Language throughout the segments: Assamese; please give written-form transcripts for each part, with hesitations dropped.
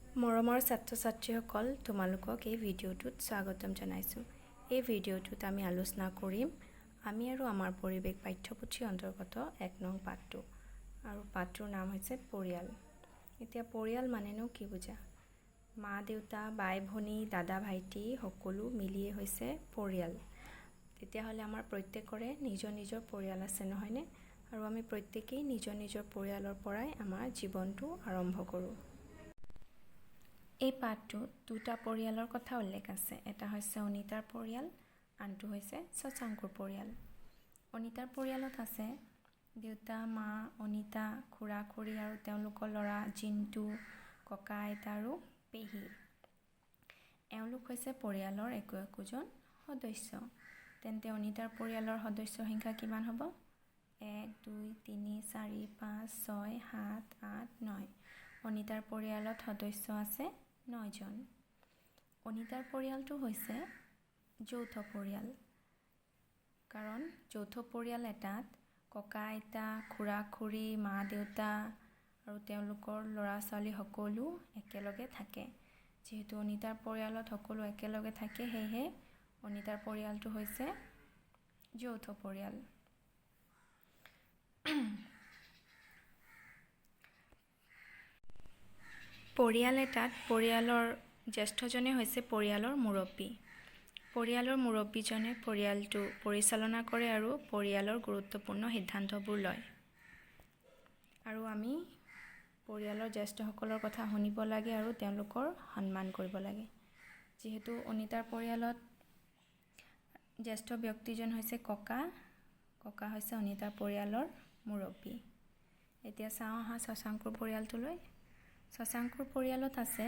মৰমৰ ছাত্ৰ-ছাত্ৰীসকল, তোমালোকক এই ভিডিঅ'টোত স্বাগতম জনাইছোঁ। এই ভিডিঅ'টোত আমি আলোচনা কৰিম আমি আৰু আমাৰ পৰিৱেশ পাঠ্যপুথিৰ অন্তৰ্গত ১ নং পাঠটো। আৰু পাঠটোৰ নাম হৈছে পৰিয়াল। এতিয়া পৰিয়াল মানেনো কি বুজা? মা, দেউতা, বাই, ভনী, দাদা, ভাইটি সকলো মিলিয়ে হৈছে পৰিয়াল। তেতিয়াহ'লে আমাৰ প্ৰত্যেকৰে নিজৰ নিজৰ পৰিয়াল আছে নহয়নে? আৰু আমি প্ৰত্যেকেই নিজৰ নিজৰ পৰিয়ালৰ পৰাই আমাৰ জীৱনটো আৰম্ভ কৰোঁ। এই পাঠটোত দুটা পৰিয়ালৰ কথা উল্লেখ আছে। এটা হৈছে অনিতাৰ পৰিয়াল, আনটো হৈছে শশাংকুৰ পৰিয়াল। অনিতাৰ পৰিয়ালত আছে দেউতা, মা, অনিতা, খুৰা-খুৰী আৰু তেওঁলোকৰ ল'ৰা জিন্তু, ককা, আইতা আৰু পেহী। এওঁলোক হৈছে পৰিয়ালৰ একো-একোজন সদস্য। তেন্তে অনিতাৰ পৰিয়ালৰ সদস্য সংখ্যা কিমান হ'ব? 1, 2, 3, 4, 5, 6, 7, 8, 9। অনিতাৰ পৰিয়ালত সদস্য আছে 9 জন। অনিতাৰ পৰিয়ালটো হৈছে যৌথ পৰিয়াল। কাৰণ যৌথ পৰিয়াল এটাত ককা আইতা, খুৰা-খুৰী, মা দেউতা আৰু তেওঁলোকৰ ল'ৰা-ছোৱালী সকলো একেলগে থাকে। যিহেতু অনিতাৰ পৰিয়ালত সকলো একেলগে থাকে, সেয়েহে অনিতাৰ পৰিয়ালটো হৈছে যৌথ পৰিয়াল। পৰিয়াল এটাত পৰিয়ালৰ জ্যেষ্ঠজনে হৈছে পৰিয়ালৰ মুৰব্বী। পৰিয়ালৰ মুৰব্বীজনে পৰিয়ালটো পৰিচালনা কৰে আৰু পৰিয়ালৰ গুৰুত্বপূৰ্ণ সিদ্ধান্তবোৰ লয়। আৰু আমি পৰিয়ালৰ জ্যেষ্ঠসকলৰ কথা শুনিব লাগে আৰু তেওঁলোকৰ সন্মান কৰিব লাগে। যিহেতু অনিতাৰ পৰিয়ালত জ্যেষ্ঠ ব্যক্তিজন হৈছে ককা। ককা হৈছে অনিতাৰ পৰিয়ালৰ মুৰব্বী। এতিয়া চাওঁ আহা শশাংকুৰ পৰিয়ালটোলৈ। শশাংকুৰ পৰিয়ালত আছে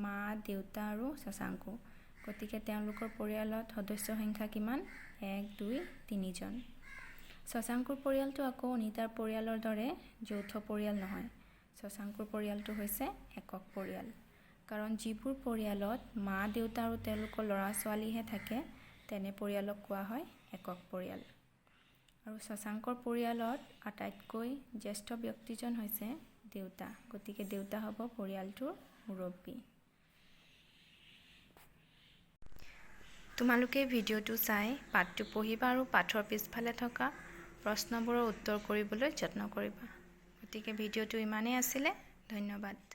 মা, দেউতা আৰু শশাংকু। গতিকে তেওঁলোকৰ পৰিয়ালত সদস্য সংখ্যা কিমান? 1, 2, 3 জন। শশাংকুৰ পৰিয়ালটো আকৌ অনিতাৰ পৰিয়ালৰ দৰে যৌথ পৰিয়াল নহয়। শশাংকুৰ পৰিয়ালটো হৈছে একক পৰিয়াল। কাৰণ যিবোৰ পৰিয়ালত মা, দেউতা আৰু তেওঁলোকৰ ল'ৰা-ছোৱালীহে থাকে, তেনে পৰিয়ালক কোৱা হয় একক পৰিয়াল। আৰু শশাংকৰ পৰিয়ালত আটাইতকৈ জ্যেষ্ঠ ব্যক্তিজন হৈছে দেউতা। গতিকে দেউতা হ'ব পৰিয়ালটোৰ মুৰব্বী। তোমালোকে ভিডিঅ'টো চাই পাঠটো পঢ়িবা আৰু পাঠৰ পিছফালে থকা প্ৰশ্নবোৰৰ উত্তৰ কৰিবলৈ যত্ন কৰিবা। গতিকে ভিডিঅ'টো ইমানেই আছিলে। ধন্যবাদ।